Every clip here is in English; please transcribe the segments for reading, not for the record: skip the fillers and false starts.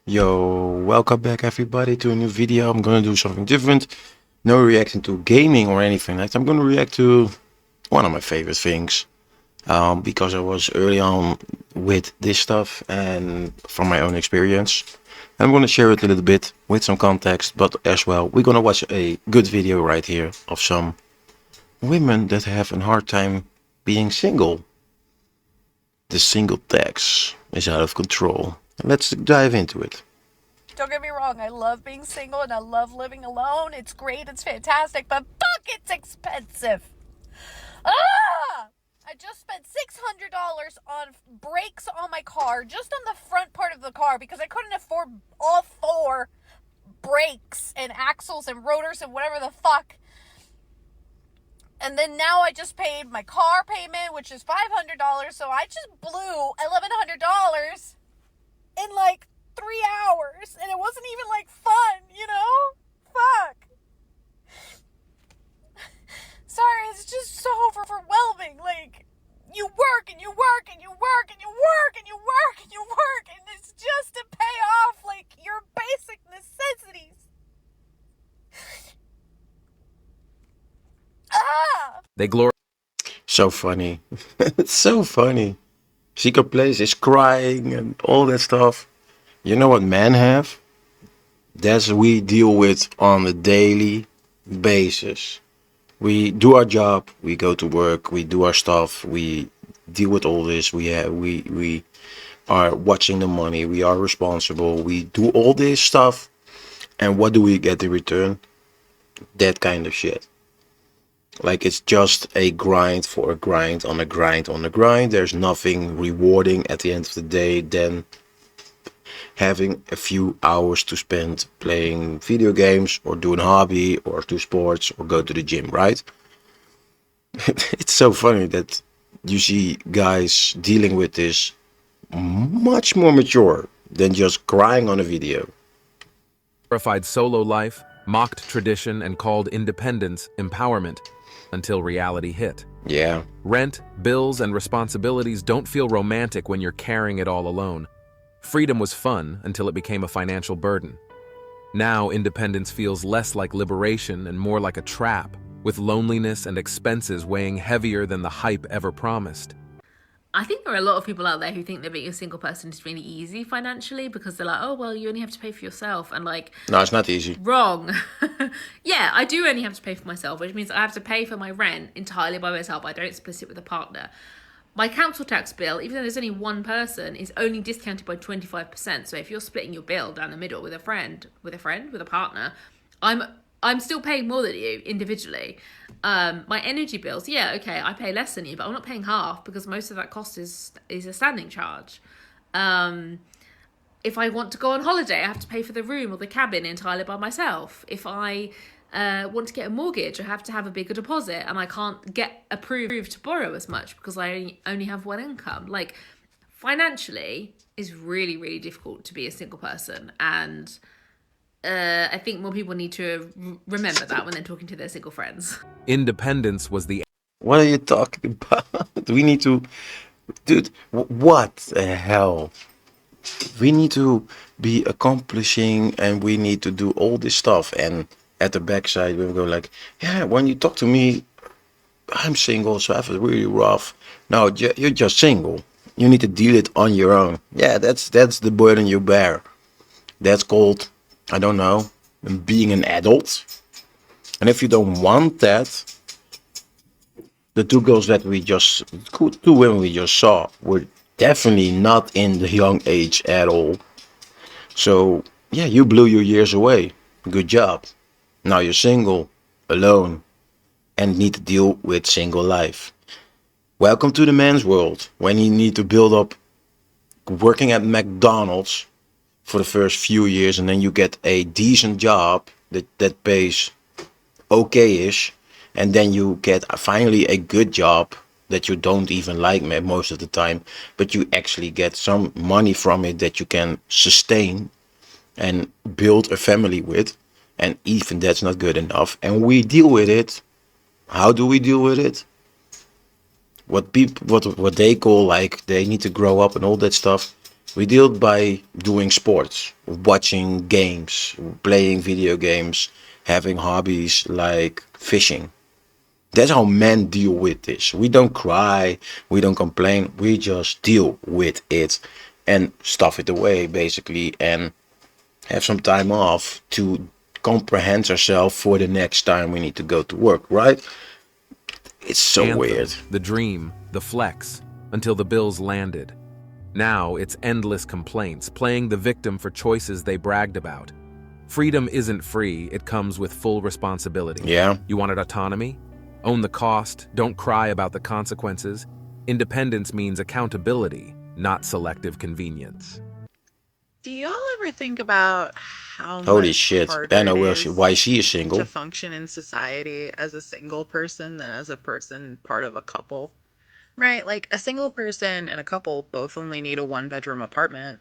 Yo, welcome back everybody to a new video. I'm gonna do something different. No reacting to gaming or anything like that. I'm gonna react to one of my favorite things. Because I was early on with this stuff and from my own experience. I'm gonna share it a little bit with some context, but as well, we're gonna watch a good video right here of some women that have a hard time being single. The single tax is out of control. Let's dive into it. Don't get me wrong, I love being single and I love living alone. It's great, it's fantastic, but fuck, it's expensive. Ah! I just spent $600 on brakes on my car, just on the front part of the car, because I couldn't afford all four brakes and axles and rotors and whatever the fuck. And then now I just paid my car payment, which is $500, so I just blew $1,100 in like 3 hours, and it wasn't even like fun. Fuck. Sorry, it's just so overwhelming. Like, you work and you work and you work and you work and you work and you work, and it's just to pay off like your basic necessities. They glorify So funny. It's so funny. Secret Place is crying and all that stuff. You know what men have? That's we deal with on a daily basis. We do our job, we go to work, we do our stuff, we deal with all this. We are watching the money, we are responsible, we do all this stuff, and what do we get in return? That kind of shit. Like it's just a grind for a grind on a grind on a grind. There's nothing rewarding at the end of the day than having a few hours to spend playing video games or doing hobby or do sports or go to the gym, right? It's so funny that you see guys dealing with this much more mature than just crying on a video. solo life, mocked tradition, and called independence empowerment until reality hit. Yeah. Rent, bills, and responsibilities don't feel romantic when you're carrying it all alone. Freedom was fun until it became a financial burden. Now, independence feels less like liberation and more like a trap, with loneliness and expenses weighing heavier than the hype ever promised. I think there are a lot of people out there who think that being a single person is really easy financially because they're like, oh, well, you only have to pay for yourself. And like, No, it's not easy. wrong. Yeah, I do only have to pay for myself, which means I have to pay for my rent entirely by myself. I don't split it with a partner. My council tax bill, even though there's only one person, is only discounted by 25%. So if you're splitting your bill down the middle with a partner, I'm still paying more than you individually. My energy bills, yeah, okay, I pay less than you, but I'm not paying half because most of that cost is a standing charge. If I want to go on holiday, I have to pay for the room or the cabin entirely by myself. If I want to get a mortgage, I have to have a bigger deposit, and I can't get approved to borrow as much because I only have one income. Like, financially, is really, really difficult to be a single person, and I think more people need to remember that when they're talking to their single friends. Independence was the What are you talking about? We need to, dude, what the hell? We need to be accomplishing and we need to do all this stuff. And at the backside, we go like, yeah, when you talk to me, I'm single, so I have it really rough. No, you're just single. You need to deal it on your own. Yeah, that's the burden you bear. That's called, I don't know, being an adult. And if you don't want that, the two girls that two women we just saw were definitely not in the young age at all. So yeah, you blew your years away. Good job. Now you're single, alone, and need to deal with single life. Welcome to the man's world, when you need to build up working at McDonald's for the first few years, and then you get a decent job that pays okay-ish, and then you get finally a good job that you don't even like most of the time, but you actually get some money from it that you can sustain and build a family with, and even that's not good enough, and we deal with it. How do we deal with it? What they call like they need to grow up and all that stuff. We deal by doing sports, watching games, playing video games, having hobbies like fishing. That's how men deal with this. We don't cry, we don't complain, we just deal with it and stuff it away basically and have some time off to comprehend ourselves for the next time we need to go to work, right? It's so weird. The dream, the flex, until the bills landed. Now it's endless complaints, playing the victim for choices they bragged about. Freedom isn't free, it comes with full responsibility. Yeah. You wanted autonomy? Own the cost, don't cry about the consequences. Independence means accountability, not selective convenience. Do y'all ever think about how Holy much shit. harder I know it is why she is to single. function in society as a single person than as a person part of a couple? Right? Like a single person and a couple both only need a 1-bedroom apartment.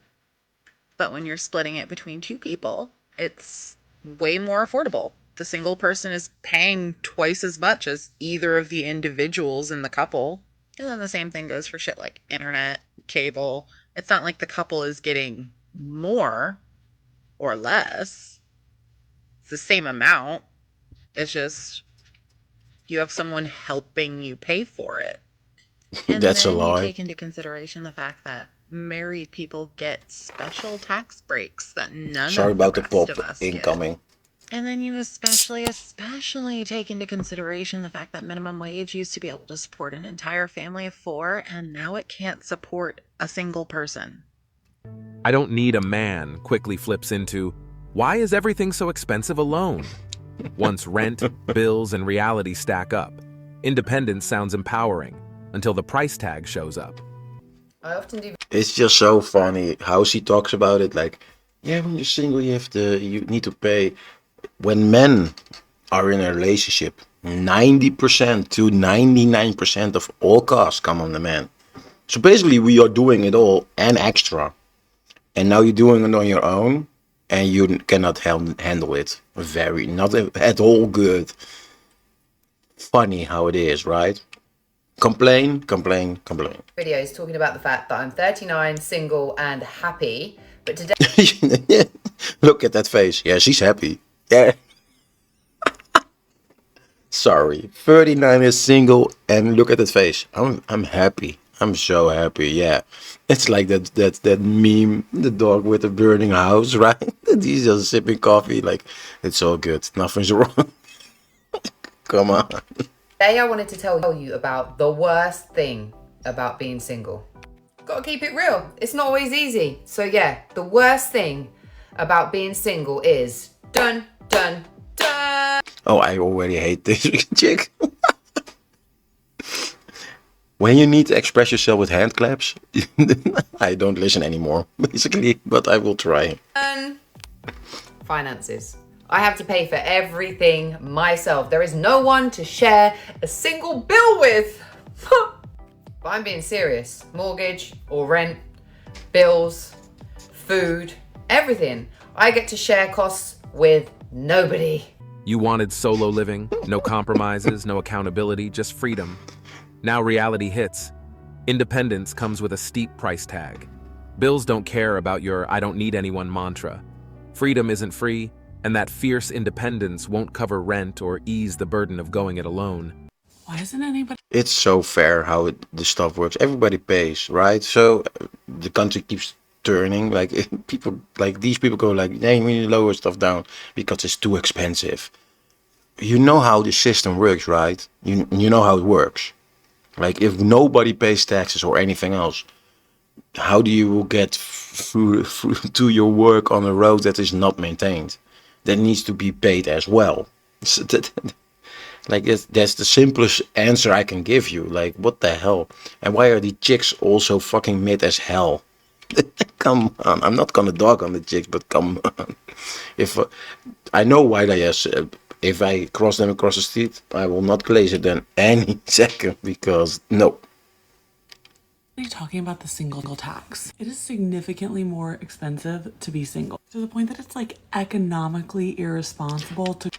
But when you're splitting it between 2 people, it's way more affordable. The single person is paying twice as much as either of the individuals in the couple. And then the same thing goes for shit like internet, cable. It's not like the couple is getting more or less. It's the same amount. It's just you have someone helping you pay for it. And That's a then you lie. take into consideration the fact that married people get special tax breaks that none Sorry of the about the rest pop of us get. incoming. And then you especially take into consideration the fact that minimum wage used to be able to support an entire family of 4, and now it can't support a single person. I don't need a man quickly flips into, why is everything so expensive alone? Once rent, bills, and reality stack up, independence sounds empowering until the price tag shows up. I often do. It's just so funny how she talks about it. Like, yeah, when you're single, you need to pay. When men are in a relationship, 90% to 99% of all costs come on the man. So basically, we are doing it all and extra. And now you're doing it on your own, and you cannot handle it. Not at all good. Funny how it is, right? Complain. Videos talking about the fact that I'm 39, single, and happy. But today, Look at that face. Yeah, she's happy. Yeah. Sorry. 39 is single and look at that face. I'm happy. I'm so happy. Yeah. It's like that meme, the dog with the burning house, right? He's just sipping coffee like it's all good. Nothing's wrong. Come on. I wanted to tell you about the worst thing about being single. Gotta keep it real. It's not always easy. So yeah, the worst thing about being single is dun. Oh, I already hate this chick. When you need to express yourself with hand claps, I don't listen anymore, basically, but I will try. Finances. I have to pay for everything myself. There is no one to share a single bill with. But I'm being serious. Mortgage or rent, bills, food, everything. I get to share costs with nobody. You wanted solo living, no compromises, no accountability, just freedom. Now reality hits. Independence comes with a steep price tag. Bills don't care about your I don't need anyone mantra. Freedom isn't free, and that fierce independence won't cover rent or ease the burden of going it alone. Why isn't anybody? It's so fair how the stuff works. Everybody pays, right? So the country keeps turning. Like people, like these people go like, "Hey, we need to lower stuff down because it's too expensive." You know how the system works, right? You know how it works. Like if nobody pays taxes or anything else, how do you get through to your work on a road that is not maintained? That needs to be paid as well. So like that's the simplest answer I can give you. Like what the hell? And why are the chicks also fucking mid as hell? Come on, I'm not gonna dog on the chicks, but come on. If I know why they if I cross them across the street, I will not glaze at them any second because no. Talking about the single tax. It is significantly more expensive to be single to the point that it's like economically irresponsible to.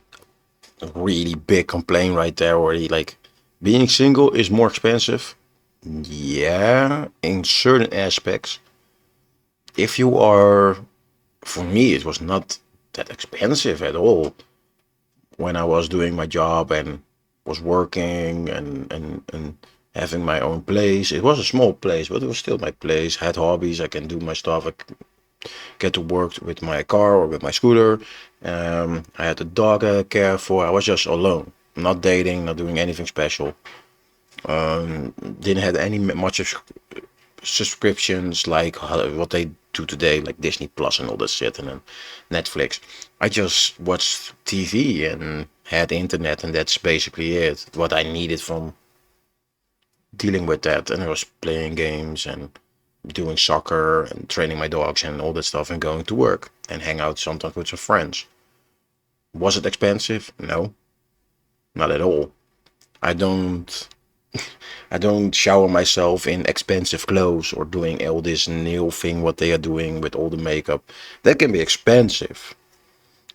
A really big complaint right there already. Like being single is more expensive. Yeah, in certain aspects. if you are, for me, it was not that expensive at all when I was doing my job and was working and having my own place. It was a small place, but it was still my place. I had hobbies. I can do my stuff. I get to work with my car or with my scooter. I had a dog I care for. I was just alone, not dating, not doing anything special. Didn't have any much of subscriptions like what they do today, like Disney Plus and all that shit, and then Netflix. I just watched TV and had internet, and that's basically it. What I needed from dealing with that, and I was playing games and doing soccer and training my dogs and all that stuff, and going to work and hang out sometimes with some friends. Was it expensive? No, not at all. I don't I don't shower myself in expensive clothes or doing all this nail thing what they are doing with all the makeup. That can be expensive,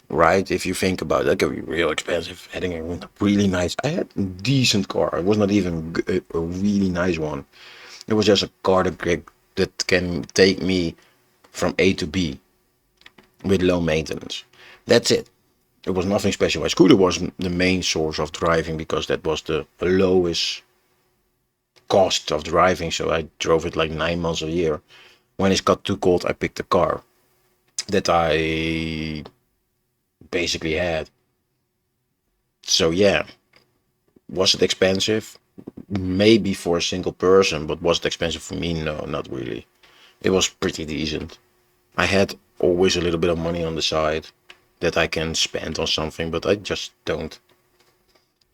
right? If you think about it, that can be real expensive. Having a really nice, I had a decent car. It was not even a really nice one. It was just a car that can take me from A to B with low maintenance. That's it. It was nothing special. My scooter was the main source of driving because that was the lowest cost of driving, so I drove it like 9 months a year. When it got too cold, I picked a car that I basically had. So yeah, was it expensive? Maybe for a single person, but was it expensive for me? No, not really. It was pretty decent. I had always a little bit of money on the side that I can spend on something, but I just don't.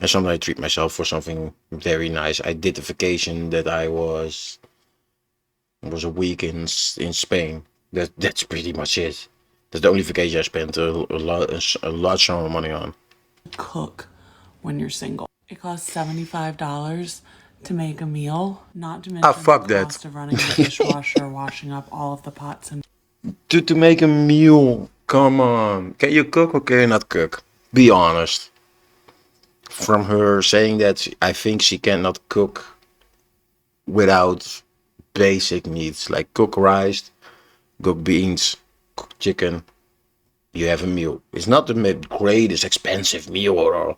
And sometimes I treat myself for something very nice. I did a vacation that I was a week in Spain. That's pretty much it. That's the only vacation I spent a large sum of money on. Cook when you're single. It costs $75 to make a meal, not to mention Fuck the that. cost of running the dishwasher, washing up all of the pots and To make a meal, come on. Can you cook or can you not cook? Be honest. From her saying that I think she cannot cook without basic needs like cook rice, cook beans, cook chicken. You have a meal. It's not the greatest expensive meal, or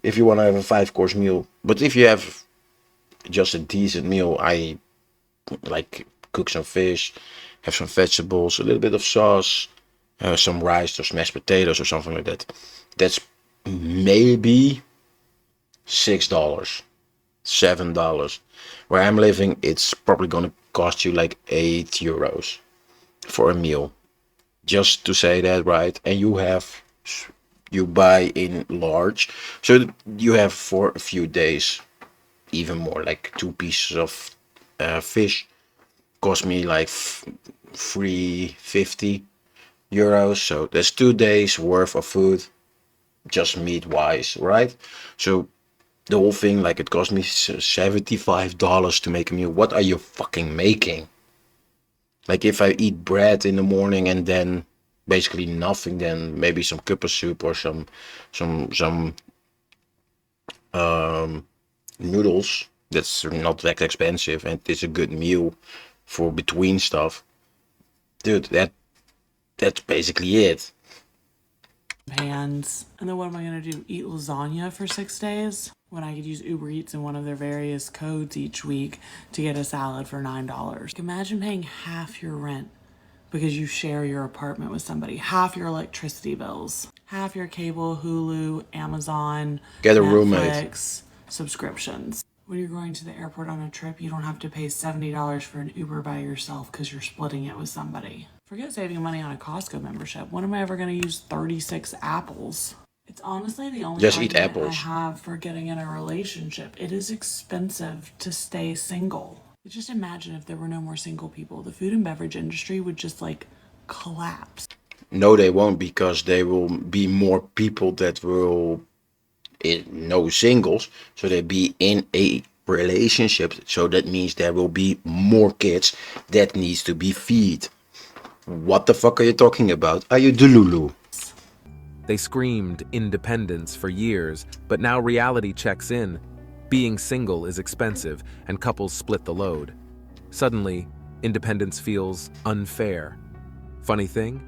if you want to have a 5 course meal. But if you have just a decent meal, I like cook some fish, have some vegetables, a little bit of sauce, some rice or mashed potatoes or something like that. That's maybe $6, $7. Where I'm living, it's probably gonna cost you like €8 for a meal. Just to say that, right? And you buy in large, so you have for a few days even more, like 2 pieces of fish cost me like €350. So that's 2 days worth of food, just meat wise, right? So the whole thing, like, it cost me $75 to make a meal. What are you fucking making? Like, if I eat bread in the morning and then basically nothing, then maybe some cup of soup or some noodles. That's not that expensive and it's a good meal for between stuff. Dude, that's basically it. pans. And then what am I gonna do? Eat lasagna for 6 days? When I could use Uber Eats and one of their various codes each week to get a salad for $9. Imagine paying half your rent because you share your apartment with somebody, half your electricity bills, half your cable, Hulu, Amazon, Get a Netflix, roommate. subscriptions. When you're going to the airport on a trip, you don't have to pay $70 for an Uber by yourself because you're splitting it with somebody. Forget saving money on a Costco membership. When am I ever going to use 36 apples? It's honestly the only Just eat argument I apples. have for getting in a relationship. It is expensive to stay single. Just imagine if there were no more single people. The food and beverage industry would just like collapse. No, they won't, because there will be more people that will no singles, so they be in a relationship. So that means there will be more kids that needs to be fed. What the fuck are you talking about? Are you Delulu? They screamed independence for years, but now reality checks in. Being single is expensive, and couples split the load. Suddenly, independence feels unfair. Funny thing?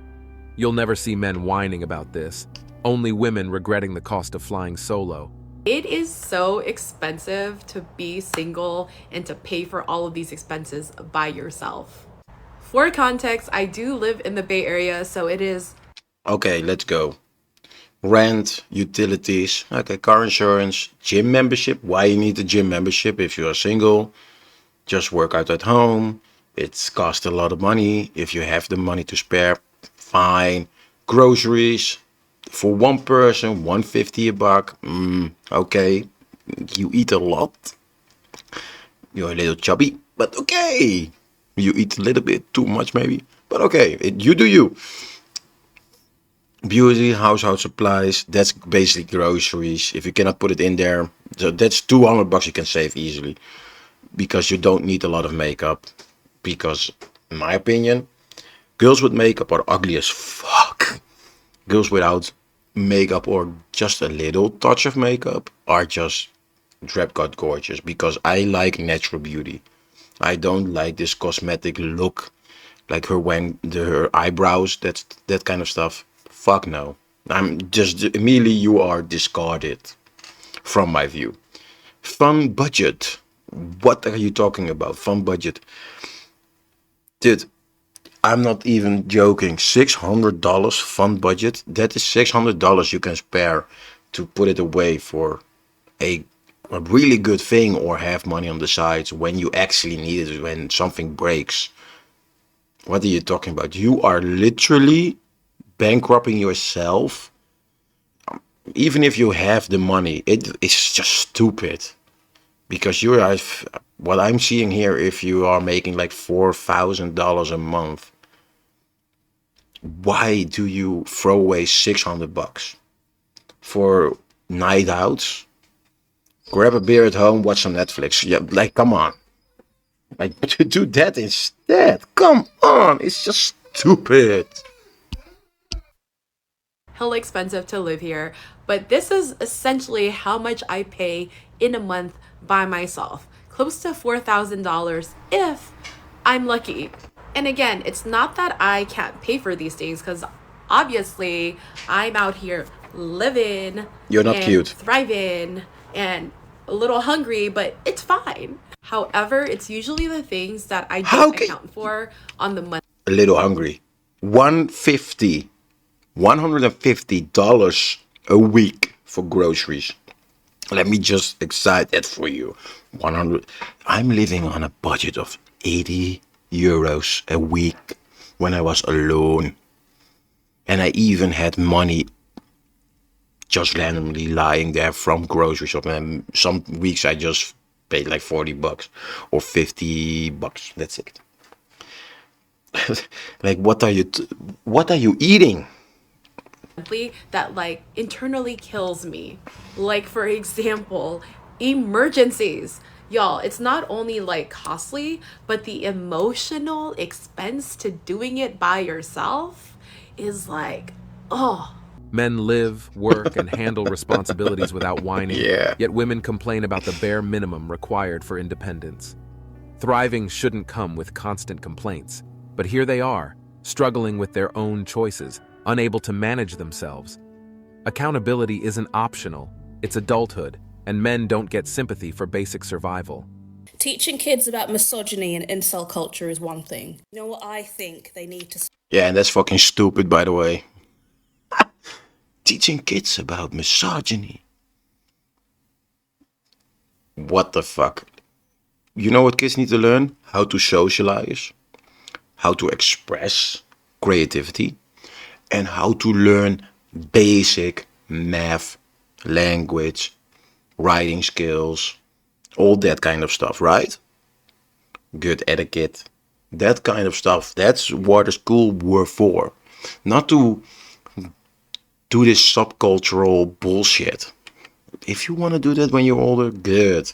You'll never see men whining about this, only women regretting the cost of flying solo. It is so expensive to be single and to pay for all of these expenses by yourself. For context, I do live in the Bay Area, so it is. Okay, let's go. Rent, utilities, okay, car insurance, gym membership. Why you need a gym membership if you are single? Just work out at home. It's cost a lot of money. If you have the money to spare, fine. Groceries for one person, 150 a buck. Okay, you eat a lot. You're a little chubby, but okay. You eat a little bit too much maybe, but okay. You do you. Beauty, household supplies. That's basically groceries. If you cannot put it in there, so that's 200 bucks you can save easily, because you don't need a lot of makeup. Because, in my opinion, girls with makeup are ugly as fuck. Girls without makeup or just a little touch of makeup are just drab god gorgeous. Because I like natural beauty. I don't like this cosmetic look, like her when her eyebrows. That's that kind of stuff. Fuck no. I'm just immediately you are discarded from my view. Fun budget. What are you talking about? Fun budget. Dude, I'm not even joking. $600 fun budget. That is $600 you can spare to put it away for a really good thing, or have money on the sides when you actually need it, when something breaks. What are you talking about? You are literally bankrupting yourself. Even if you have the money, it's just stupid. Because you are, what I'm seeing here, if you are making like $4,000 a month, why do you throw away 600 bucks for night outs? Grab a beer at home, watch some Netflix. Yeah, like, come on. Like, to do that instead. Come on. It's just stupid. Hella expensive to live here, but this is essentially how much I pay in a month by myself. Close to $4,000 if I'm lucky. And again, it's not that I can't pay for these things, because obviously I'm out here living. You're not and cute. thriving and a little hungry, but it's fine. However, it's usually the things that I don't account for on the month. A little hungry. 150 $150 a week for groceries. Let me just excite that for you. 100. I'm living on a budget of 80 euros a week when I was alone. And I even had money just randomly lying there from grocery shop. And some weeks I just paid like 40 bucks or 50 bucks. That's it. Like, what are you eating? That like internally kills me. Like, for example, emergencies. Y'all, it's not only like costly, but the emotional expense to doing it by yourself is like, oh. Men live, work, and handle responsibilities without whining, Yeah. yet women complain about the bare minimum required for independence. Thriving shouldn't come with constant complaints, but here they are, struggling with their own choices, unable to manage themselves. Accountability isn't optional, it's adulthood, and men don't get sympathy for basic survival. Teaching kids about misogyny and incel culture is one thing. You know what I think they need to... Yeah, and that's fucking stupid, by the way. Teaching kids about misogyny. What the fuck? You know what kids need to learn? How to socialize, how to express creativity, and how to learn basic math, language, writing skills, all that kind of stuff, right? Good etiquette, that kind of stuff. That's what a school were for. Not to do this subcultural bullshit. If you want to do that when you're older, good.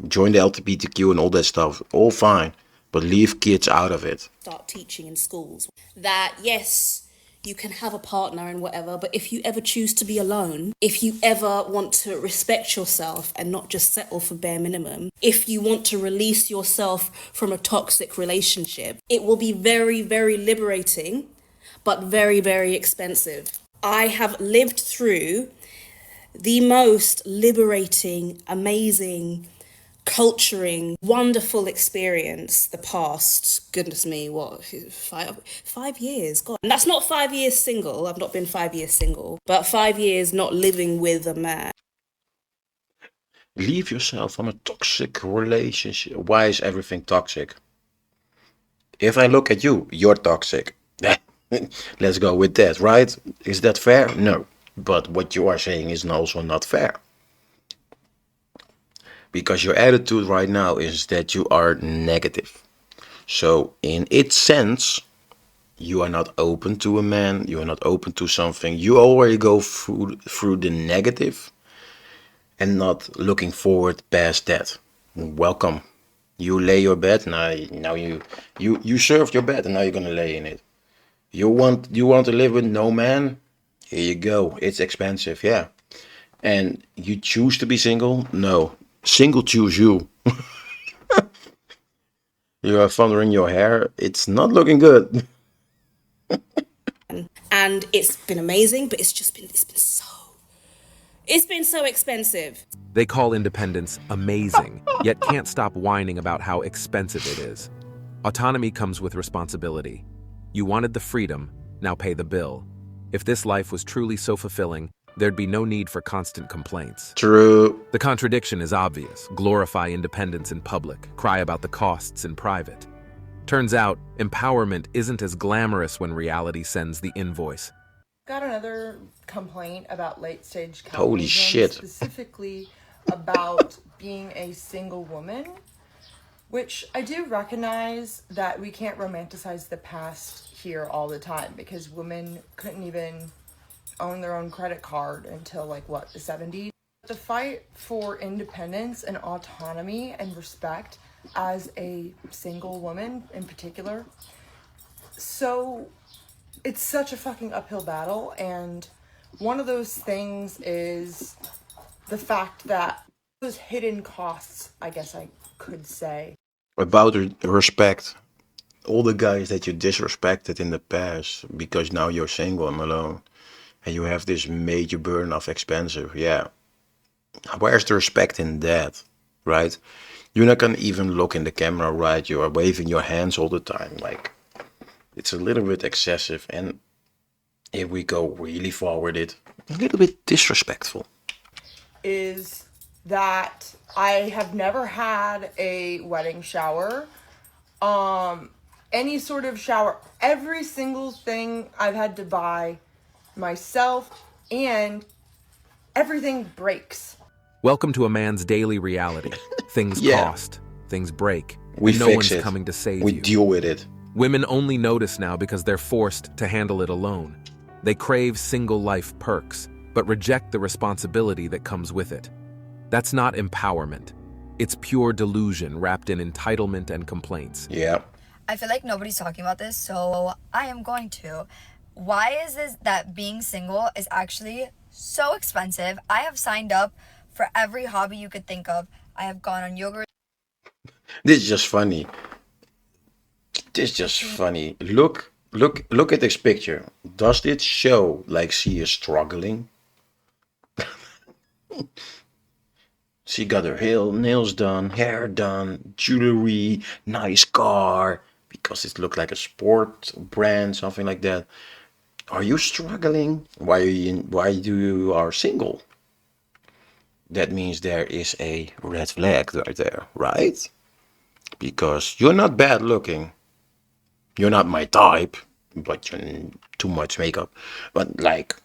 Join the LGBTQ and all that stuff, all fine. But leave kids out of it. Start teaching in schools that, yes, You can have a partner and whatever, but if you ever choose to be alone, if you ever want to respect yourself and not just settle for bare minimum, if you want to release yourself from a toxic relationship, it will be very, very liberating, but very, very expensive. I have lived through the most liberating, amazing, culturing, wonderful experience the past, goodness me, what, 5 years, God. And that's not 5 years single, I've not been 5 years single, but 5 years not living with a man. Leave yourself from a toxic relationship. Why is everything toxic? If I look at you, you're toxic. Let's go with that, right? Is that fair? No. But what you are saying is also not fair. Because your attitude right now is that you are negative. So, in its sense, you are not open to a man, you are not open to something. You already go through the negative and not looking forward past that. Welcome. You lay your bed, now you served your bed and now you're gonna lay in it. You want to live with no man? Here you go. It's expensive, yeah. And you choose to be single? No. Single choose you. You are thundering your hair. It's not looking good. And it's been amazing, but it's been so expensive. They call independence amazing, yet can't stop whining about how expensive it is. Autonomy comes with responsibility. You wanted the freedom, now pay the bill. If this life was truly so fulfilling, there'd be no need for constant complaints. True. The contradiction is obvious. Glorify independence in public, cry about the costs in private. Turns out, empowerment isn't as glamorous when reality sends the invoice. Got another complaint about late stage capitalism, Holy shit. specifically about being a single woman, which I do recognize that we can't romanticize the past here all the time because women couldn't even own their own credit card until the 70s. The fight for independence and autonomy and respect as a single woman in particular. So it's such a fucking uphill battle, and one of those things is the fact that those hidden costs, I guess I could say. About respect. All the guys that you disrespected in the past because now you're single and alone. And you have this major burden of expensive. Yeah. Where's the respect in that? Right? You're not gonna even look in the camera, right? You are waving your hands all the time. Like, it's a little bit excessive. And if we go really far with it, a little bit disrespectful. Is that I have never had a wedding shower. Any sort of shower. Every single thing I've had to buy myself, and everything breaks. Welcome to a man's daily reality. Things Yeah. cost, things break, We and no fix one's it. coming to save We you. deal with it. Women only notice now because they're forced to handle it alone. They crave single life perks, but reject the responsibility that comes with it. That's not empowerment. It's pure delusion wrapped in entitlement and complaints. Yeah. I feel like nobody's talking about this, so I am going to. Why is this that being single is actually so expensive? I have signed up for every hobby you could think of. I have gone on yoga. This is just funny. This is just funny. Look at this picture. Does it show like she is struggling? She got her nails done, hair done, jewelry, nice car, because it looked like a sport brand, something like that. Are you struggling? Why do you are single? That means there is a red flag right there, right? Because you're not bad looking. You're not my type, but you're too much makeup. But like,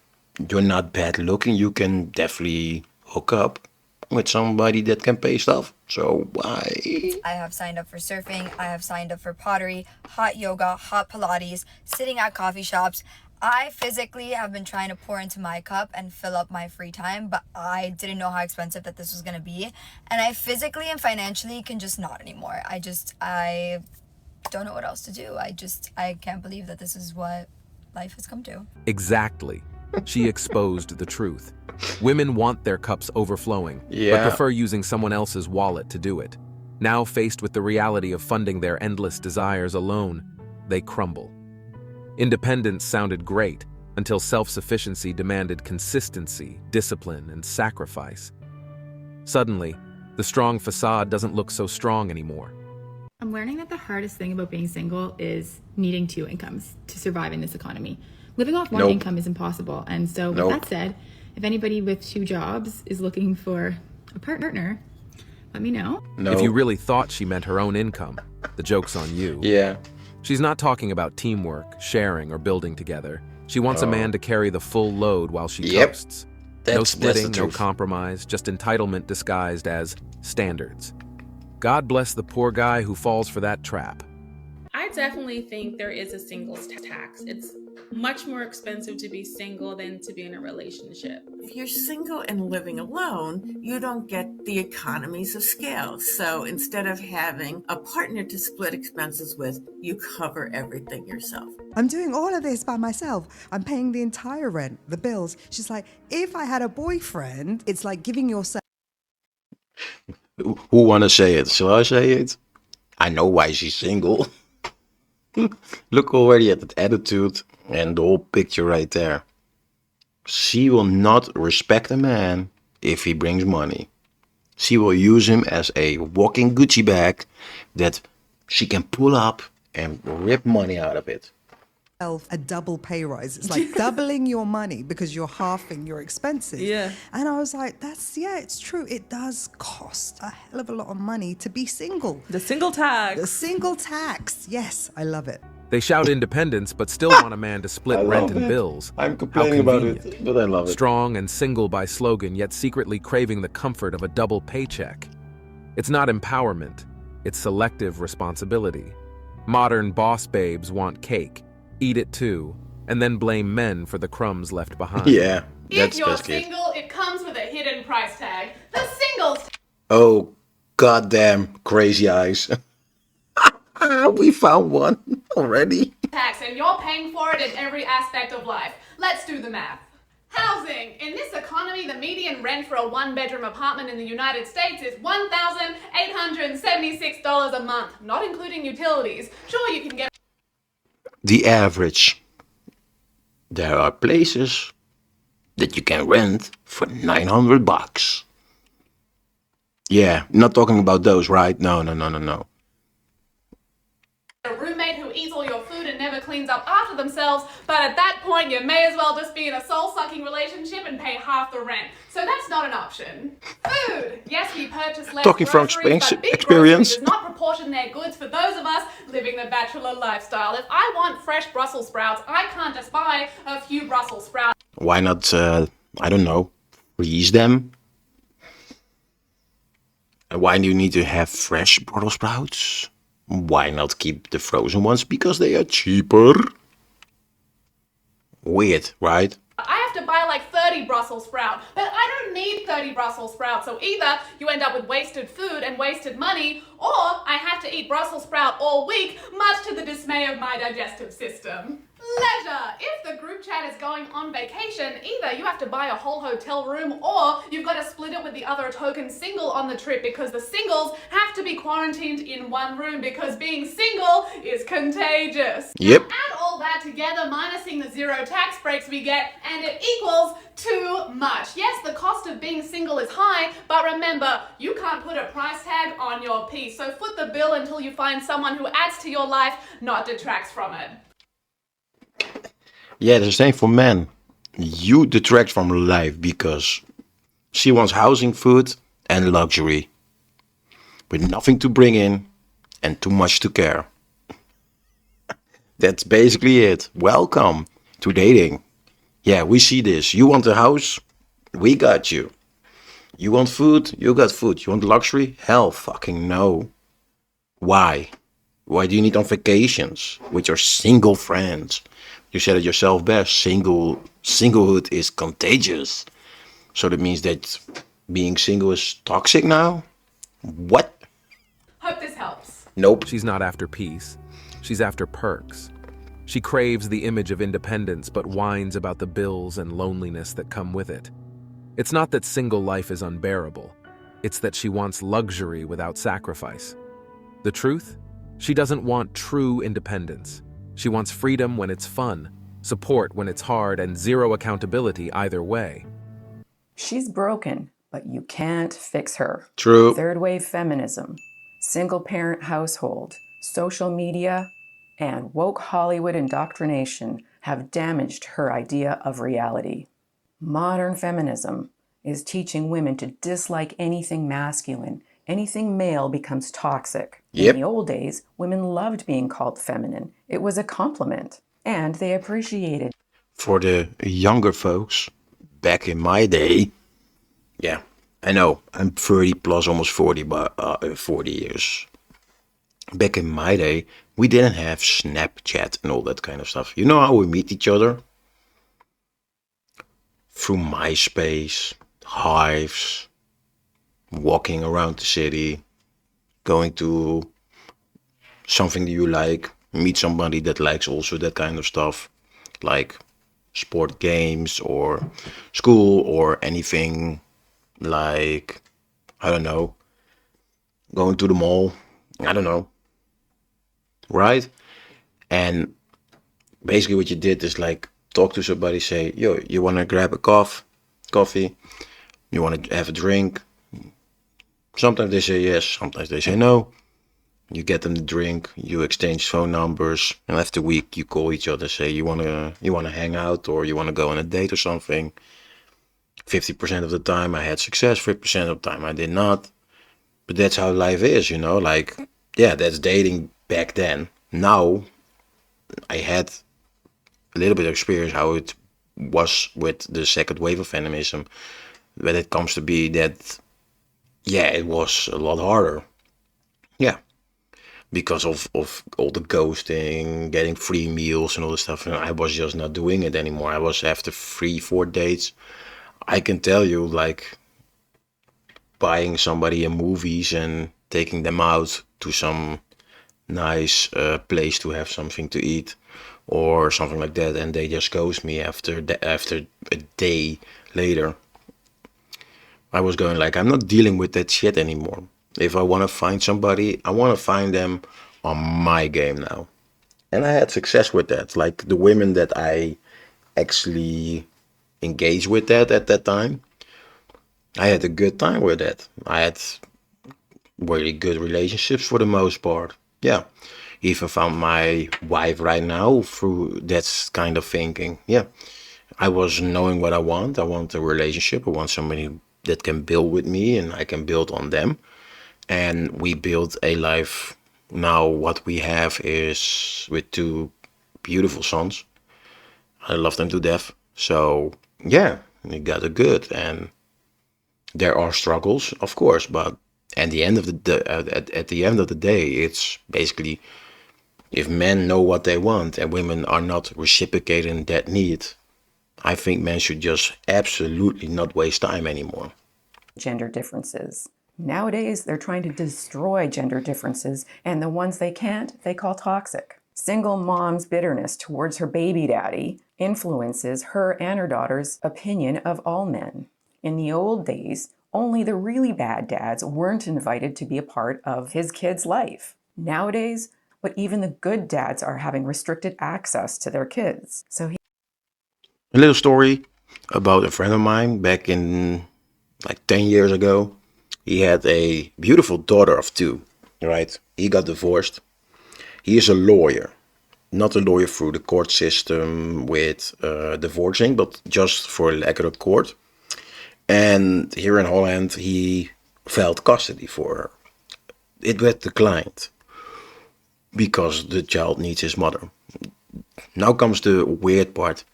you're not bad looking. You can definitely hook up with somebody that can pay stuff. So why? I have signed up for surfing. I have signed up for pottery, hot yoga, hot Pilates, sitting at coffee shops. I physically have been trying to pour into my cup and fill up my free time, but I didn't know how expensive that this was going to be. And I physically and financially can just not anymore. I don't know what else to do. I can't believe that this is what life has come to. Exactly. She exposed the truth. Women want their cups overflowing, Yeah. but prefer using someone else's wallet to do it. Now faced with the reality of funding their endless desires alone, they crumble. Independence sounded great until self-sufficiency demanded consistency, discipline, and sacrifice. Suddenly, the strong facade doesn't look so strong anymore. I'm learning that the hardest thing about being single is needing two incomes to survive in this economy. Living off one Nope. income is impossible. And so with Nope. that said, if anybody with two jobs is looking for a partner, let me know. No. If you really thought she meant her own income, the joke's on you. Yeah. She's not talking about teamwork, sharing, or building together. She wants a man to carry the full load while she Yep. coasts. No That's the splitting, no truth. compromise, just entitlement disguised as standards. God bless the poor guy who falls for that trap. I definitely think there is a singles tax. It's much more expensive to be single than to be in a relationship. If you're single and living alone, you don't get the economies of scale. So instead of having a partner to split expenses with, you cover everything yourself. I'm doing all of this by myself. I'm paying the entire rent, the bills. She's like, if I had a boyfriend, it's like giving yourself. Who wanna say it? Shall I say it? I know why she's single. Look already at that attitude and the whole picture right there. She will not respect a man if he brings money. She will use him as a walking Gucci bag that she can pull up and rip money out of it. A double pay rise. It's like doubling your money because you're halving your expenses. Yeah. And I was like, it's true. It does cost a hell of a lot of money to be single. The single tax. The single tax. Yes, I love it. They shout independence, but still want a man to split I rent love and it. bills. I'm How complaining about convenient. it, but I love it. Strong and single by slogan, yet secretly craving the comfort of a double paycheck. It's not empowerment, it's selective responsibility. Modern boss babes want cake, eat it too, and then blame men for the crumbs left behind. Yeah, If that's you're best kid. single, it comes with a hidden price tag. The singles Oh, goddamn crazy eyes. We found one already. tax, and you're paying for it in every aspect of life. Let's do the math. Housing. In this economy, the median rent for a one-bedroom apartment in the United States is $1,876 a month, not including utilities. Sure, you can get The average. There are places that you can rent for $900. Yeah, not talking about those, right? No. a roommate who eats all your food and never cleans up after themselves, but at that point you may as well just be in a soul-sucking relationship and pay half the rent. So that's not an option. Food. Yes, we purchase less Talking from groceries, but big experience. grocery does not proportion their goods for those of us living the bachelor lifestyle. If I want fresh Brussels sprouts, I can't just buy a few Brussels sprouts. Why not, I don't know, freeze them? And why do you need to have fresh Brussels sprouts? Why not keep the frozen ones? Because they are cheaper. Weird, right? I have to buy like 30 Brussels sprouts, but I don't need 30 Brussels sprouts. So either you end up with wasted food and wasted money, or I have to eat Brussels sprout all week, much to the dismay of my digestive system. Leisure. If the group chat is going on vacation, either you have to buy a whole hotel room or you've got to split it with the other token single on the trip because the singles have to be quarantined in one room because being single is contagious. Yep. Now add all that together, minusing the zero tax breaks we get, and it equals too much. Yes, the cost of being single is high, but remember, you can't put a price tag on your peace. So foot the bill until you find someone who adds to your life, not detracts from it. Yeah, the same for men. You detract from life because she wants housing, food, and luxury. With nothing to bring in and too much to care. That's basically it. Welcome to dating. Yeah, we see this. You want a house? We got you. You want food? You got food. You want luxury? Hell fucking no. Why? Why do you need on vacations with your single friends? You said it yourself best. Singlehood is contagious. So that means that being single is toxic now? What? Hope this helps. Nope. She's not after peace. She's after perks. She craves the image of independence but whines about the bills and loneliness that come with it. It's not that single life is unbearable. It's that she wants luxury without sacrifice. The truth? She doesn't want true independence. She wants freedom when it's fun, support when it's hard, and zero accountability either way. She's broken, but you can't fix her. True. Third wave feminism, single parent household, social media, and woke Hollywood indoctrination have damaged her idea of reality. Modern feminism is teaching women to dislike anything masculine. Anything male becomes toxic. Yep. In the old days, women loved being called feminine. It was a compliment, and they appreciated. For the younger folks, back in my day, yeah, I know, I'm 30 plus, almost 40, but 40 years. Back in my day, we didn't have Snapchat and all that kind of stuff. You know how we meet each other? Through MySpace, Hives, walking around the city, going to something that you like, meet somebody that likes also that kind of stuff, like sport games or school or anything like, I don't know, going to the mall, I don't know, right? And basically what you did is like talk to somebody, say, yo, you want to grab a coffee, you want to have a drink. Sometimes they say yes, sometimes they say no. You get them the drink, you exchange phone numbers, and after a week you call each other, say you wanna hang out or you wanna go on a date or something. 50% of the time I had success, 50% of the time I did not. But that's how life is, you know, like, yeah, that's dating back then. Now I had a little bit of experience how it was with the second wave of feminism, when it comes to be that, yeah, it was a lot harder. Yeah. Because of all the ghosting, getting free meals and all this stuff. And I was just not doing it anymore. I was after 3-4 dates. I can tell you, like, buying somebody a movies and taking them out to some nice place to have something to eat or something like that, and they just ghost me after a day later. I was going like, I'm not dealing with that shit anymore. If I want to find somebody, I want to find them on my game now. And I had success with that. Like the women that I actually engaged with that at that time, I had a good time with that. I had really good relationships for the most part. Yeah. Even found my wife right now through that kind of thinking. Yeah. I was knowing what I want. I want a relationship. I want somebody that can build with me and I can build on them. And we built a life. Now what we have is with 2 beautiful sons. I love them to death. So yeah, we got it good. And there are struggles, of course, but at the end of at the end of the day, it's basically, if men know what they want and women are not reciprocating that need, I think men should just absolutely not waste time anymore. Gender differences. Nowadays, they're trying to destroy gender differences, and the ones they can't, they call toxic. Single mom's bitterness towards her baby daddy influences her and her daughter's opinion of all men. In the old days, only the really bad dads weren't invited to be a part of his kid's life. Nowadays, but even the good dads are having restricted access to their kids. So A little story about a friend of mine back in like 10 years ago. He had a beautiful daughter of 2, right? He got divorced. He is a lawyer, not a lawyer through the court system with divorcing, but just for a regular court. And here in Holland, he filed custody for her. It was declined because the child needs his mother. Now comes the weird part.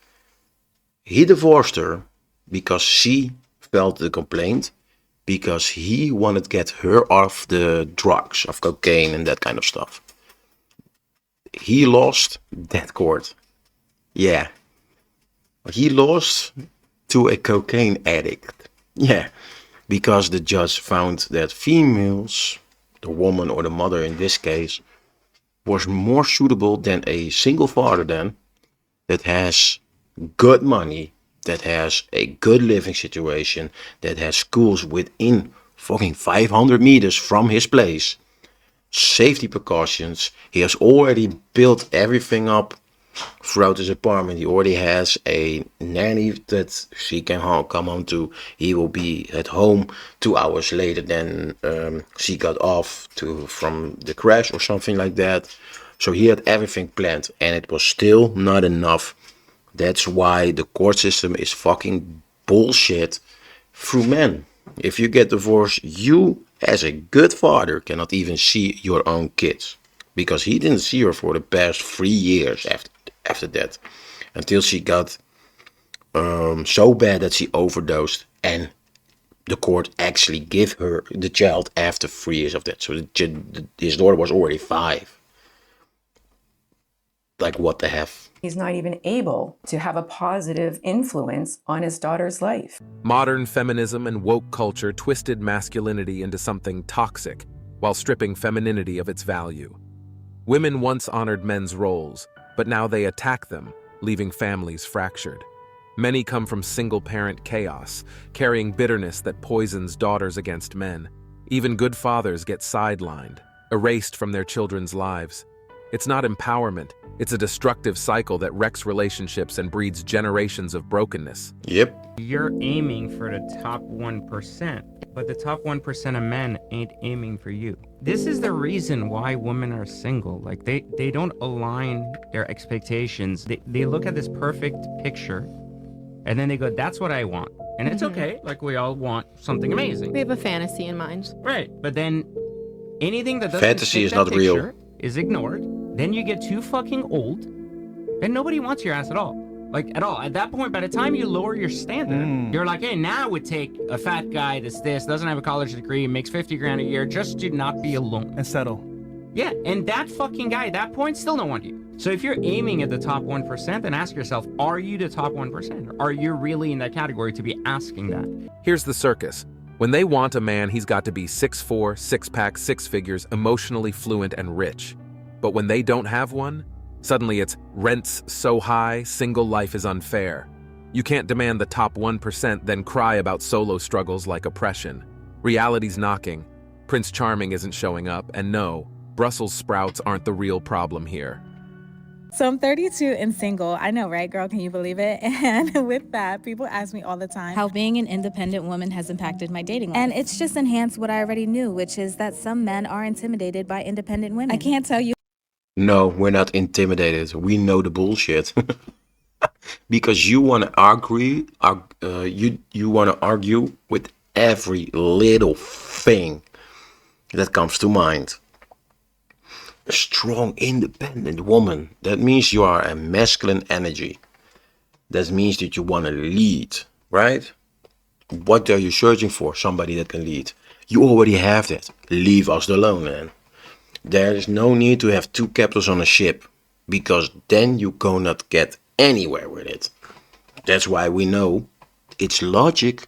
He divorced her because she filed the complaint, because he wanted to get her off the drugs, of cocaine and that kind of stuff. He lost that court. Yeah. He lost to a cocaine addict. Yeah. Because the judge found that females, the woman or the mother in this case, was more suitable than a single father then that has good money, that has a good living situation, that has schools within fucking 500 meters from his place, safety precautions. He has already built everything up throughout his apartment. He already has a nanny that she can come home to. He will be at home 2 hours later than she got off from the crash or something like that. So he had everything planned, and it was still not enough. That's why the court system is fucking bullshit through men. If you get divorced, you as a good father cannot even see your own kids, because he didn't see her for the past 3 years after that, until she got so bad that she overdosed, and the court actually gave her the child after 3 years of that. So his daughter was already 5. Like, what the F? He's not even able to have a positive influence on his daughter's life. Modern feminism and woke culture twisted masculinity into something toxic while stripping femininity of its value. Women once honored men's roles, but now they attack them, leaving families fractured. Many come from single-parent chaos, carrying bitterness that poisons daughters against men. Even good fathers get sidelined, erased from their children's lives. It's not empowerment, it's a destructive cycle that wrecks relationships and breeds generations of brokenness. Yep. You're aiming for the top 1%, but the top 1% of men ain't aiming for you. This is the reason why women are single. Like, they don't align their expectations. They look at this perfect picture, and then they go, that's what I want. And it's okay, like, we all want something amazing. We have a fantasy in mind. Right, but then anything that doesn't Fantasy fit is that not real. picture is ignored. Then you get too fucking old, and nobody wants your ass at all. Like, at all. At that point, by the time you lower your standard, you're like, hey, now I would take a fat guy that's doesn't have a college degree, makes 50 grand a year, just to not be alone. And settle. Yeah, and that fucking guy at that point still don't want you. So if you're aiming at the top 1%, then ask yourself, are you the top 1%? Are you really in that category to be asking that? Here's the circus. When they want a man, he's got to be 6'4", six-pack, 6 figures, emotionally fluent and rich. But when they don't have one, suddenly it's rents so high, single life is unfair. You can't demand the top 1%, then cry about solo struggles like oppression. Reality's knocking. Prince Charming isn't showing up, and no, Brussels sprouts aren't the real problem here. So I'm 32 and single. I know, right, girl? Can you believe it? And with that, people ask me all the time how being an independent woman has impacted my dating life. And it's just enhanced what I already knew, which is that some men are intimidated by independent women. I can't tell you. No, we're not intimidated. We know the bullshit. Because you want to argue, you want to argue with every little thing that comes to mind. A strong, independent woman. That means you are a masculine energy. That means that you want to lead, right? What are you searching for? Somebody that can lead. You already have that. Leave us alone, man. There is no need to have 2 captains on a ship, because then you cannot get anywhere with it. That's why we know it's logic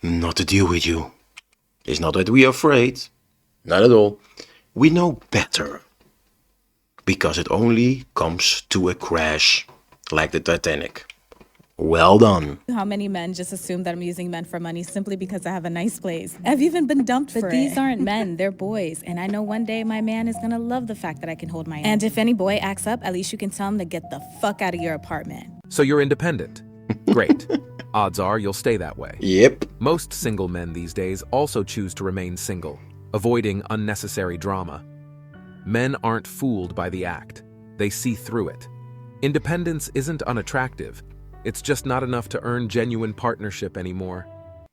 not to deal with you. It's not that we are afraid. Not at all. We know better. Because it only comes to a crash, like the Titanic. Well done. How many men just assume that I'm using men for money simply because I have a nice place. I've even been dumped for it. But these aren't men, they're boys. And I know one day my man is gonna love the fact that I can hold my own. And if any boy acts up, at least you can tell him to get the fuck out of your apartment. So you're independent. Great. Odds are you'll stay that way. Yep. Most single men these days also choose to remain single, avoiding unnecessary drama. Men aren't fooled by the act. They see through it. Independence isn't unattractive. It's just not enough to earn genuine partnership anymore.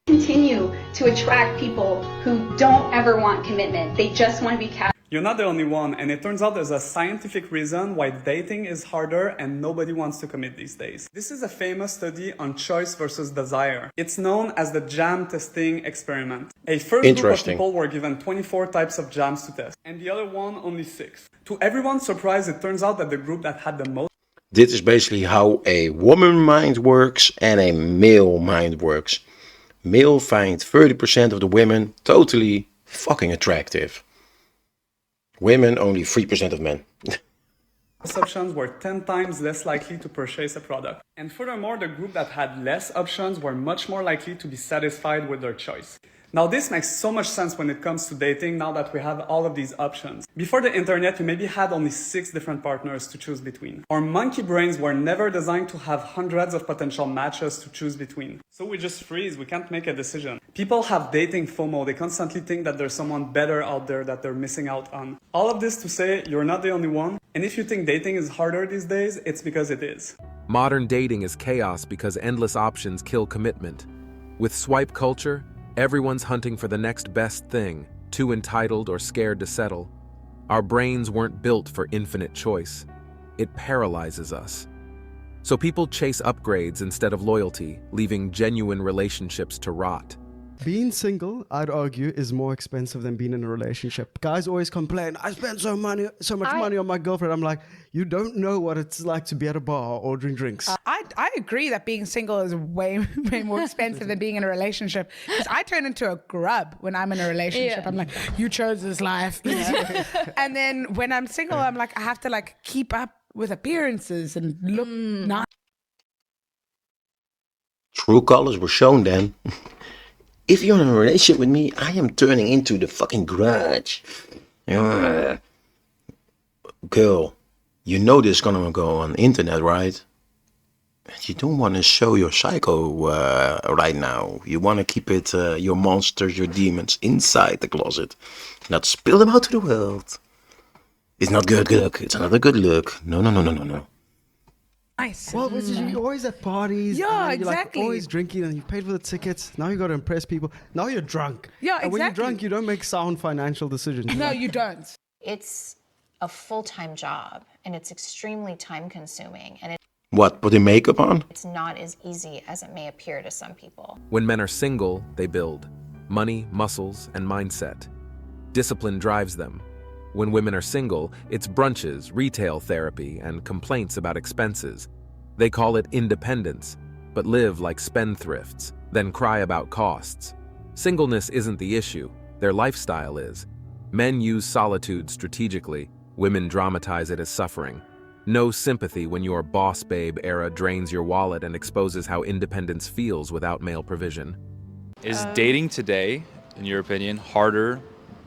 Continue to attract people who don't ever want commitment. They just want to be casual. You're not the only one, and it turns out there's a scientific reason why dating is harder and nobody wants to commit these days. This is a famous study on choice versus desire. It's known as the jam testing experiment. A first group of people were given 24 types of jams to test, and the other one only 6. To everyone's surprise, it turns out that the group that had the most... This is basically how a woman mind works and a male mind works. Male find 30% of the women totally fucking attractive. Women, only 3% of men. Options were 10 times less likely to purchase a product. And furthermore, the group that had less options were much more likely to be satisfied with their choice. Now this makes so much sense when it comes to dating now that we have all of these options. Before the internet, we maybe had only 6 different partners to choose between. Our monkey brains were never designed to have hundreds of potential matches to choose between. So we just freeze, we can't make a decision. People have dating FOMO, they constantly think that there's someone better out there that they're missing out on. All of this to say, you're not the only one, and if you think dating is harder these days, it's because it is. Modern dating is chaos because endless options kill commitment. With swipe culture, everyone's hunting for the next best thing, too entitled or scared to settle. Our brains weren't built for infinite choice. It paralyzes us. So people chase upgrades instead of loyalty, leaving genuine relationships to rot. Being single, I'd argue, is more expensive than being in a relationship. Guys always complain, I spend so much money on my girlfriend. I'm like, you don't know what it's like to be at a bar ordering drinks. I agree that being single is way more expensive than being in a relationship. Because I turn into a grub when I'm in a relationship. Yeah. I'm like, you chose this life. And then when I'm single, I'm like, I have to like keep up with appearances and look nice. True colors were shown then. If you're in a relationship with me, I am turning into the fucking grudge. Girl, you know this is gonna go on the internet, right? You don't want to show your psycho right now. You want to keep it, your monsters, your demons, inside the closet. Not spill them out to the world. It's not good look. It's not a good look. No. Nice. Well, you're always at parties. Yeah, and you're exactly. like always drinking and you paid for the tickets. Now you got to impress people. Now you're drunk. Yeah, And when you're exactly. drunk, you don't make sound financial decisions. No, you don't. It's a full-time job and it's extremely time-consuming and What, putting makeup on? it's not as easy as it may appear to some people. When men are single, they build money, muscles, and mindset. Discipline drives them. When women are single, it's brunches, retail therapy, and complaints about expenses. They call it independence, but live like spendthrifts, then cry about costs. Singleness isn't the issue, their lifestyle is. Men use solitude strategically, women dramatize it as suffering. No sympathy when your boss babe era drains your wallet and exposes how independence feels without male provision. Is dating today, in your opinion, harder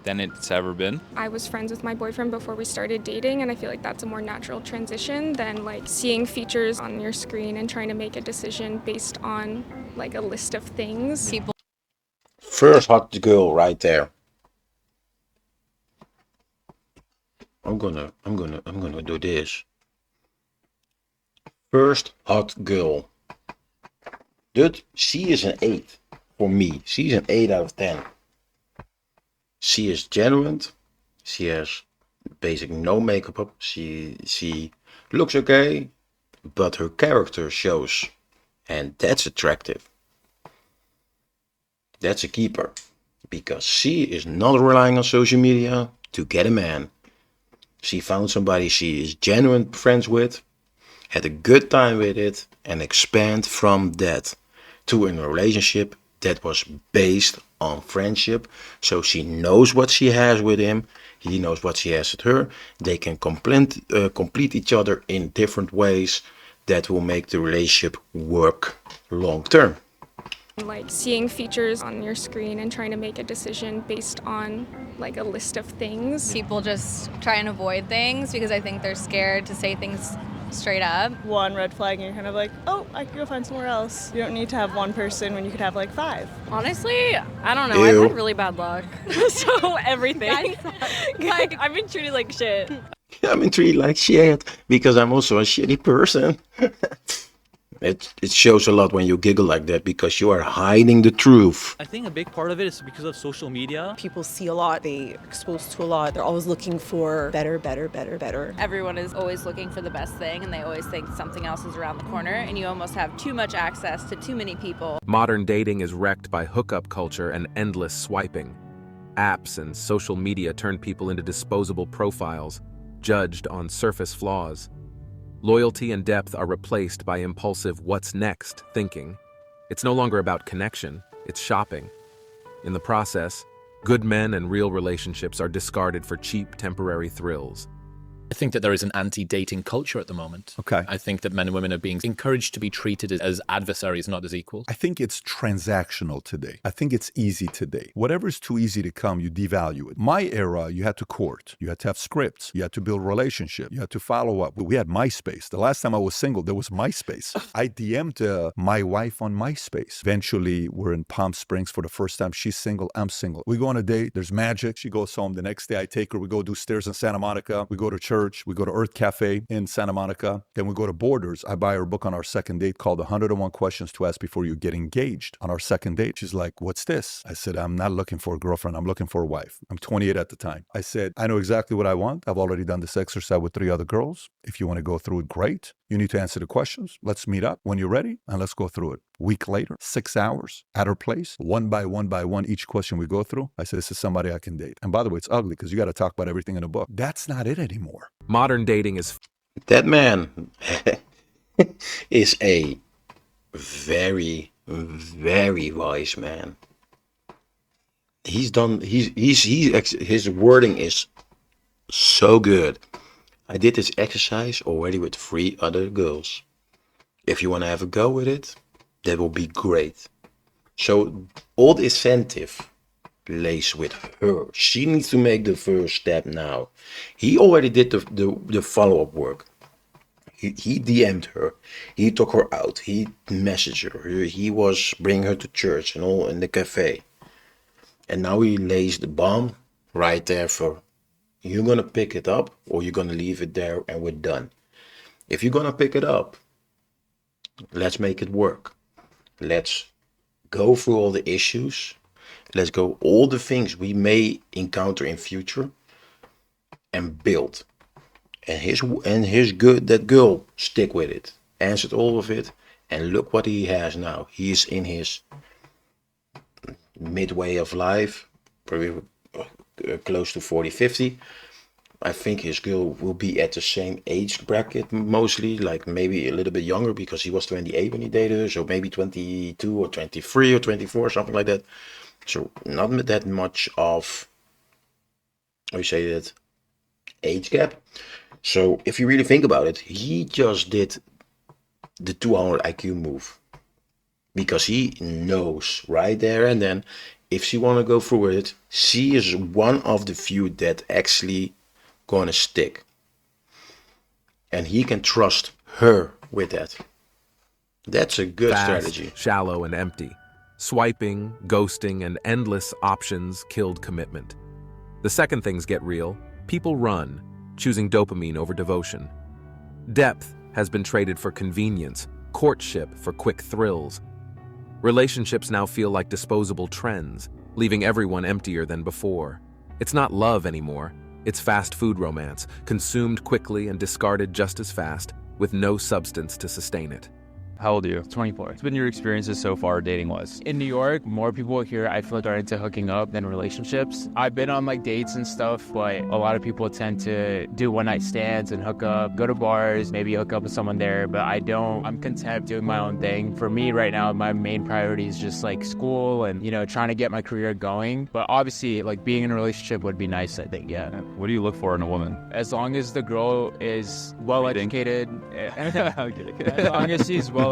than it's ever been? I was friends with my boyfriend before we started dating, and I feel like that's a more natural transition than like seeing features on your screen and trying to make a decision based on like a list of things. First hot girl right there. I'm gonna do this. First hot girl. Dude, she is an 8 for me. She's an 8 out of 10. She is genuine. She has basically no makeup up. She looks okay, but her character shows, and that's attractive. That's a keeper, because she is not relying on social media to get a man. She found somebody she is genuine friends with, had a good time with it, and expand from that to a relationship that was based on friendship. So she knows what she has with him, he knows what she has with her. They can complete each other in different ways that will make the relationship work long term. Like seeing features on your screen and trying to make a decision based on like a list of things. People just try and avoid things because I think they're scared to say things straight up. One red flag and you're kind of like, oh, I could go find somewhere else. You don't need to have one person when you could have like 5. Honestly, I don't know. Ew. I've had really bad luck. So everything. Like I've been treated like shit. I'm intrigued like shit, because I'm also a shitty person. It shows a lot when you giggle like that, because you are hiding the truth. I think a big part of it is because of social media. People see a lot, they exposed to a lot. They're always looking for better. Everyone is always looking for the best thing and they always think something else is around the corner and you almost have too much access to too many people. Modern dating is wrecked by hookup culture and endless swiping. Apps and social media turn people into disposable profiles, judged on surface flaws. Loyalty and depth are replaced by impulsive what's next thinking. It's no longer about connection, it's shopping. In the process, Good men and real relationships are discarded for cheap, temporary thrills. I think that there is an anti-dating culture at the moment. Okay. I think that men and women are being encouraged to be treated as adversaries, not as equals. I think it's transactional today. I think it's easy today. Whatever is too easy to come, you devalue it. My era, you had to court. You had to have scripts. You had to build relationship. You had to follow up. We had MySpace. The last time I was single, there was MySpace. I DM'd my wife on MySpace. Eventually, we're in Palm Springs for the first time. She's single. I'm single. We go on a date. There's magic. She goes home. The next day, I take her. We go do stairs in Santa Monica. We go to church. We go to Earth Cafe in Santa Monica. Then we go to Borders. I buy her a book on our second date called 101 Questions to Ask Before You Get Engaged. On our second date, she's like, what's this? I said, I'm not looking for a girlfriend. I'm looking for a wife. I'm 28 at the time. I said, I know exactly what I want. I've already done this exercise with 3 other girls. If you want to go through it, great. You need to answer the questions. Let's meet up when you're ready and let's go through it. Week later, 6 hours at her place, one by one, each question we go through. I said, this is somebody I can date. And by the way, it's ugly because you got to talk about everything in a book. That's not it anymore. Modern dating is... That man is a very, very wise man. His wording is so good. I did this exercise already with 3 other girls. If you want to have a go with it, that will be great. So all the incentive lays with her. She needs to make the first step now. He already did the follow-up work. He DM'd her. He took her out. He messaged her. He was bringing her to church and all in the cafe. And now he lays the bomb right there for, you're going to pick it up or you're going to leave it there and we're done. If you're going to pick it up, let's make it work. Let's go through all the issues. Let's go all the things we may encounter in future and build. And that girl stick with it, answered all of it, and look what he has now. He's in his midway of life, probably close to 40, 50. I think his girl will be at the same age bracket mostly, like maybe a little bit younger because he was 28 when he dated her, so maybe 22 or 23 or 24, something like that. So not that much of, how you say that, age gap. So if you really think about it, he just did the 200 IQ move because he knows right there and then if she want to go through it, she is one of the few that actually gonna stick. And he can trust her with that. That's a good Fast, strategy. Shallow and empty. Swiping, ghosting, and endless options killed commitment. The second things get real, people run, choosing dopamine over devotion. Depth has been traded for convenience, courtship for quick thrills. Relationships now feel like disposable trends, leaving everyone emptier than before. It's not love anymore. It's fast food romance, consumed quickly and discarded just as fast, with no substance to sustain it. How old are you? 24. What's been your experiences so far dating-wise? In New York, more people here I feel like are into hooking up than relationships. I've been on like dates and stuff, but a lot of people tend to do one-night stands and hook up, go to bars, maybe hook up with someone there, but I don't. I'm content doing my own thing. For me right now, my main priority is just like school and, you know, trying to get my career going. But obviously, like being in a relationship would be nice, I think, yeah. What do you look for in a woman? As long as the girl is well-educated, as long as she's well-educated,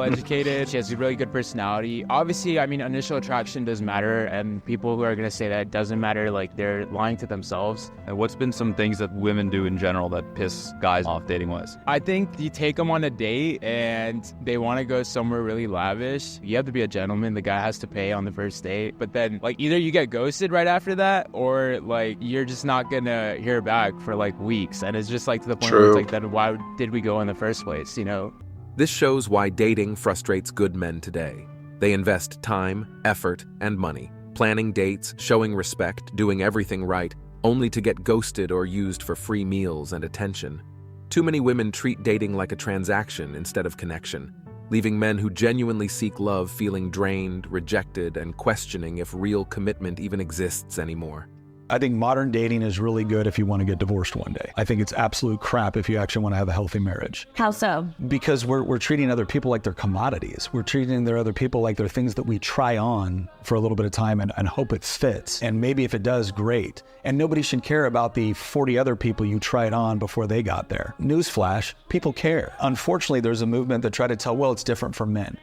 she has a really good personality. Obviously, I mean, initial attraction does matter, and people who are going to say that it doesn't matter, like, they're lying to themselves. And what's been some things that women do in general that piss guys off dating-wise? I think you take them on a date, and they want to go somewhere really lavish. You have to be a gentleman. The guy has to pay on the first date. But then, like, either you get ghosted right after that, or, like, you're just not going to hear back for, like, weeks. And it's just, like, to the point where it's like, then why did we go in the first place, you know? This shows why dating frustrates good men today. They invest time, effort, and money, planning dates, showing respect, doing everything right, only to get ghosted or used for free meals and attention. Too many women treat dating like a transaction instead of connection, leaving men who genuinely seek love feeling drained, rejected, and questioning if real commitment even exists anymore. I think modern dating is really good if you want to get divorced one day. I think it's absolute crap if you actually want to have a healthy marriage. How so? Because we're treating other people like they're commodities. We're treating their other people like they're things that we try on for a little bit of time and hope it fits. And maybe if it does, great. And nobody should care about the 40 other people you tried on before they got there. Newsflash, people care. Unfortunately, there's a movement that try to tell, well, it's different for men.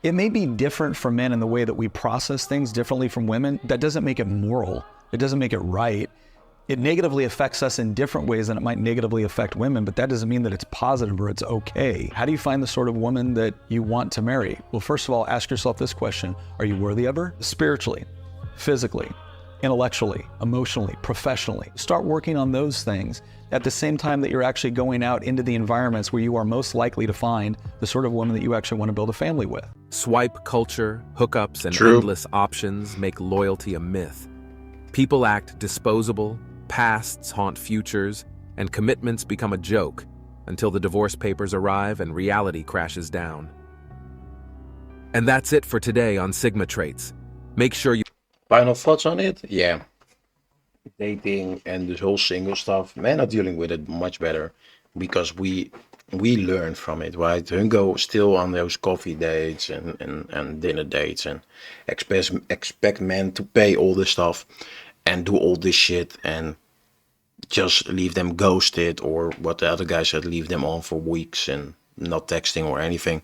It may be different for men in the way that we process things differently from women. That doesn't make it moral. It doesn't make it right. It negatively affects us in different ways than it might negatively affect women, but that doesn't mean that it's positive or it's okay. How do you find the sort of woman that you want to marry? Well, first of all, ask yourself this question. Are you worthy of her? Spiritually, physically, intellectually, emotionally, professionally. Start working on those things at the same time that you're actually going out into the environments where you are most likely to find the sort of woman that you actually want to build a family with. Swipe culture, hookups, and True. endless options make loyalty a myth. People act disposable, pasts haunt futures, and commitments become a joke until the divorce papers arrive and reality crashes down. And that's it for today on Sigma Traits. Make sure you... Final thoughts on it? Yeah. Dating and this whole single stuff, men are dealing with it much better because we learn from it, right? They go still on those coffee dates and dinner dates and expect men to pay all this stuff and do all this shit and just leave them ghosted, or what the other guy said, leave them on for weeks and not texting or anything.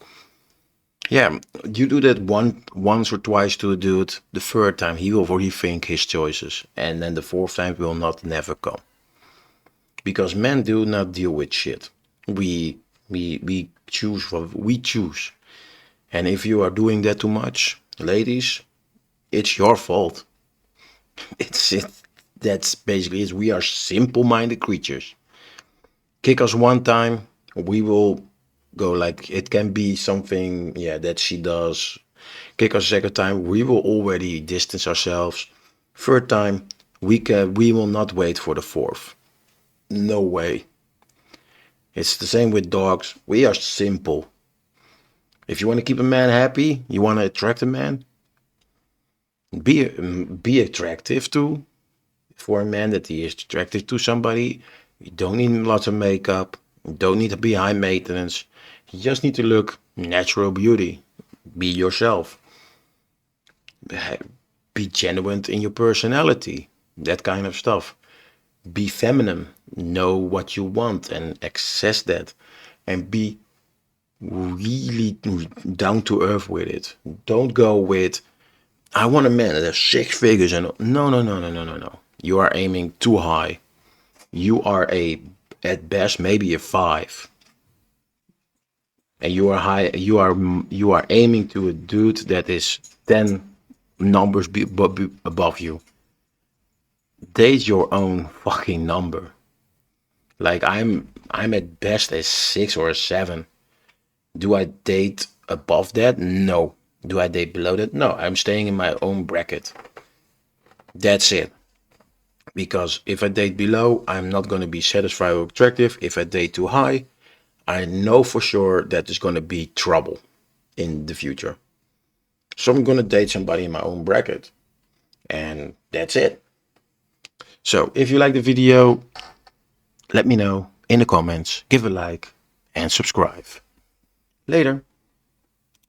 Yeah, you do that once or twice to a dude. The third time he will rethink his choices, and then the fourth time will never come. Because men do not deal with shit. We choose what we choose, and if you are doing that too much, ladies, it's your fault. It's it. That's basically it. We are simple-minded creatures. Kick us one time, we will go like, it can be something, yeah, that she does. Kick us second time, we will already distance ourselves. Third time, we will not wait for the fourth. No way. It's the same with dogs. We are simple. If you want to keep a man happy, you want to attract a man, be attractive too. For a man that he is attracted to somebody, you don't need lots of makeup, you don't need to be high maintenance, you just need to look natural beauty. Be yourself. Be genuine in your personality, that kind of stuff. Be feminine, know what you want and access that, and be really down to earth with it. Don't go with, I want a man that has 6 figures and no. You are aiming too high. You are at best maybe a 5. And you are high. You are aiming to a dude that is 10 numbers above you. Date your own fucking number. Like I'm at best a 6 or a 7. Do I date above that? No. Do I date below that? No. I'm staying in my own bracket. That's it. Because if I date below, I'm not going to be satisfied or attractive. If I date too high, I know for sure that there's going to be trouble in the future. So I'm going to date somebody in my own bracket. And that's it. So if you like the video, let me know in the comments. Give a like and subscribe. Later.